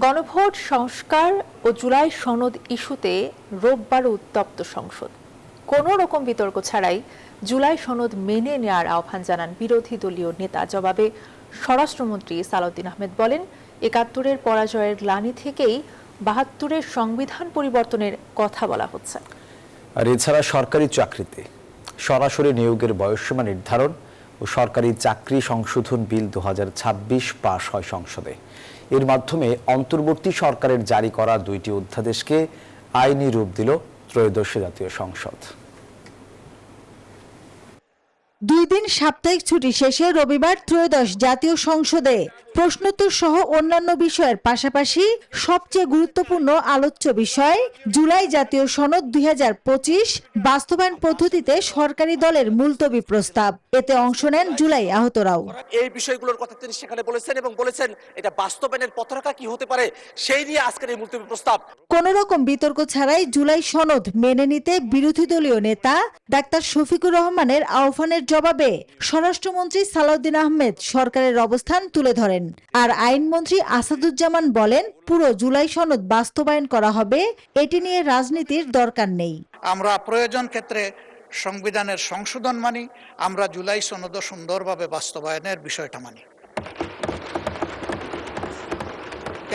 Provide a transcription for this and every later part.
গণভোট সংস্কার ও জুলাই সনদ ইস্যুতে রোববার উত্তপ্ত সংসদ। কোনো রকম বিতর্ক ছাড়াই জুলাই সনদ মেনে নেওয়ার আহ্বান জানান বিরোধী দলীয় নেতা। জবাবে স্বরাষ্ট্রমন্ত্রী সালাউদ্দিন আহমেদ বলেন, ৭১-এর পরাজয়ের গ্লানি থেকেই ৭২-এর সংবিধান পরিবর্তনের কথা বলা হচ্ছে। আর এছাড়া সরকারি চাকরিতে সরাসরি নিয়োগের বয়সসীমা নির্ধারণ ও সরকারি চাকরি সংশোধন বিল ২০২৬ পাশ হয় সংসদে। এর মাধ্যমে অন্তর্বর্তী সরকারের জারি করা ২টি অধ্যাদেশকে আইনি রূপ দিল ত্রয়োদশ জাতীয় সংসদ। ২ দিন সাপ্তাহিক ছুটি শেষে রবিবার ত্রয়োদশ জাতীয় সংসদে প্রশ্নোত্তর সহ অন্যান্য বিষয়ের পাশাপাশি সবচেয়ে গুরুত্বপূর্ণ আলোচ্য বিষয় জুলাই জাতীয় সনদ ২০২৫ বাস্তবায়ন পদ্ধতিতে সরকারি দলের মুলতবি প্রস্তাব। এতে অংশ নেন জুলাই আহতরাও। এই বিষয়গুলোর কথা তিনি সেখানে বলেছেন এবং বলেছেন এটা বাস্তবায়নের পথরেখা কি হতে পারে সেই নিয়ে আজকের এই মুলতবি প্রস্তাব। কোন রকম বিতর্ক ছাড়াই জুলাই সনদ মেনে নিতে বিরোধী দলীয় নেতা ডাক্তার শফিকুর রহমানের আহ্বানের জবাবে স্বরাষ্ট্রমন্ত্রী সালাউদ্দিন আহমেদ সরকারের অবস্থান তুলে ধরেন। আর আইনমন্ত্রী আসাদুজ্জামান বলেন, পুরো জুলাই সনদ বাস্তবায়ন করা হবে, এটি নিয়ে রাজনীতির দরকার নেই। আমরা প্রয়োজন ক্ষেত্রে সংবিধানের সংশোধন মানি, আমরা জুলাই সনদ সুন্দরভাবে বাস্তবায়নের বিষয়টা মানি।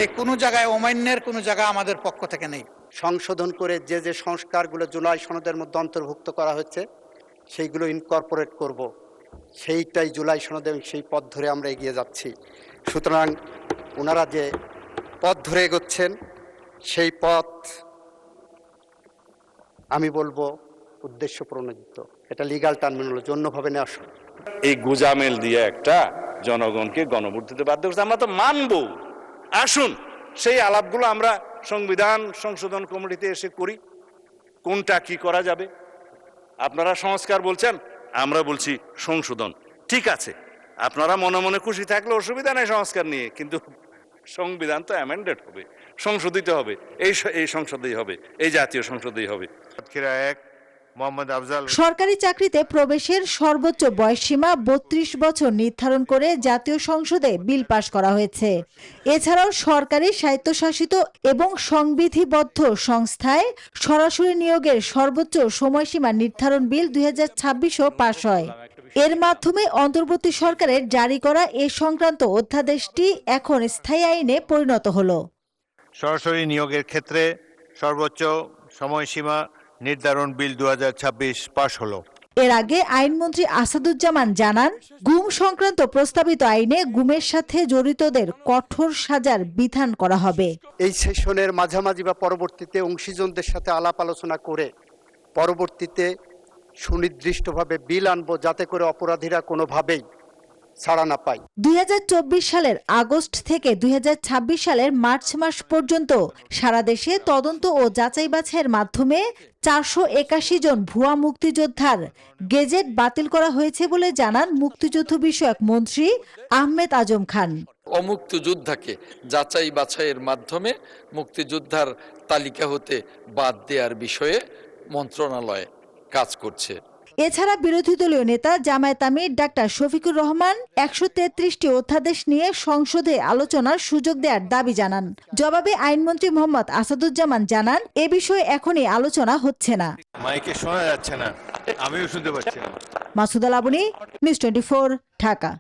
এই কোনো জায়গায় অমান্যের কোনো জায়গা আমাদের পক্ষ থেকে নেই। সংশোধন করে যে যে সংস্কারগুলো জুলাই সনদের মধ্যে অন্তর্ভুক্ত করা হচ্ছে সেইগুলো ইনকর্পোরেট করব, সেইটাই জুলাই সনদে, সেই পথ ধরে আমরা এগিয়ে যাচ্ছি। সুতরাং ওনারা যে পথ ধরে এগোচ্ছেন সেই পথ আমি বলবো উদ্দেশ্য প্রণোদিত, এটা লিগাল টার্মিনোলজি, অন্যভাবে নেওয়া। এই গোজামেল দিয়ে একটা জনগণকে গণভোট দিতে বাধ্য করছে, আমরা তো মানবো। আসুন সেই আলাপগুলো আমরা সংবিধান সংশোধন কমিটিতে এসে করি, কোনটা কি করা যাবে। আপনারা সংস্কার বলছেন, আমরা বলছি সংশোধন। ঠিক আছে, আপনারা মনে মনে খুশি থাকলে অসুবিধা নেই সংস্কার নিয়ে, কিন্তু সংবিধান তো অ্যামেন্ডেড হবে, সংশোধিত হবে, এই সংসদেই হবে, এই জাতীয় সংসদেই হবে। সরকারি চাকরিতে প্রবেশের সর্বোচ্চ বয়সসীমা ৩২ বছর নির্ধারণ করে জাতীয় সংসদে বিল পাশ করা হয়েছে। এছাড়াও সরকারি স্বায়ত্তশাসিত এবং সংবিধিবদ্ধ সংস্থায় সরাসরি নিয়োগের সর্বোচ্চ সময়সীমা নির্ধারণ বিল ২০২৬ও পাশ হয়। এর মাধ্যমে অন্তর্বর্তী সরকারের জারি করা এ সংক্রান্ত অধ্যাদেশটি এখন স্থায়ী আইনে পরিণত হলো। সরাসরি নিয়োগের ক্ষেত্রে সর্বোচ্চ সময়সীমা নির্ধারণ বিল ২০২৬ পাশ হলো। এর আগে আইনমন্ত্রী আসাদুজ্জামান জানান, গুম সংক্রান্ত প্রস্তাবিত আইনে গুমের সাথে জড়িতদের কঠোর সাজার বিধান করা হবে। এই সেশনের মাঝামাঝি বা পরবর্তীতে অংশীজনদের সাথে আলাপ আলোচনা করে পরবর্তীতে সুনির্দিষ্টভাবে বিল আনবো, যাতে করে অপরাধীরা কোনোভাবেই ছাড়া না পায়। ২০২৪ সালের আগস্ট থেকে ২০২৬ সালের মার্চ মাস পর্যন্ত সারা দেশে তদন্ত ও যাচাই বাছাইয়ের মাধ্যমে ৪৮১ জন ভুয়া মুক্তিযোদ্ধার গেজেট বাতিল করা হয়েছে বলে জানান মুক্তিযুদ্ধ বিষয়ক মন্ত্রী আহমেদ আজম খান। অমুক্তিযোদ্ধাকে যাচাই বাছাইয়ের মাধ্যমে মুক্তিযোদ্ধার তালিকা হতে বাদ দেওয়ার বিষয়ে মন্ত্রণালয় কাজ করছে। এছাড়া বিরোধী দলীয় নেতা জামায়াত আমির ডাক্তার শফিকুর রহমান ১৩৩টি অধ্যাদেশ নিয়ে সংসদে আলোচনার সুযোগ দেওয়ার দাবি জানান। জবাবে আইনমন্ত্রী মোহাম্মদ আসাদুজ্জামান জানান, এ বিষয়ে এখনই আলোচনা হচ্ছে না। মাইকে শোনা যাচ্ছে না, আমিও শুনতে পাচ্ছি না। মাসুদ আল আবুনি, নিউজ 24, ঢাকা।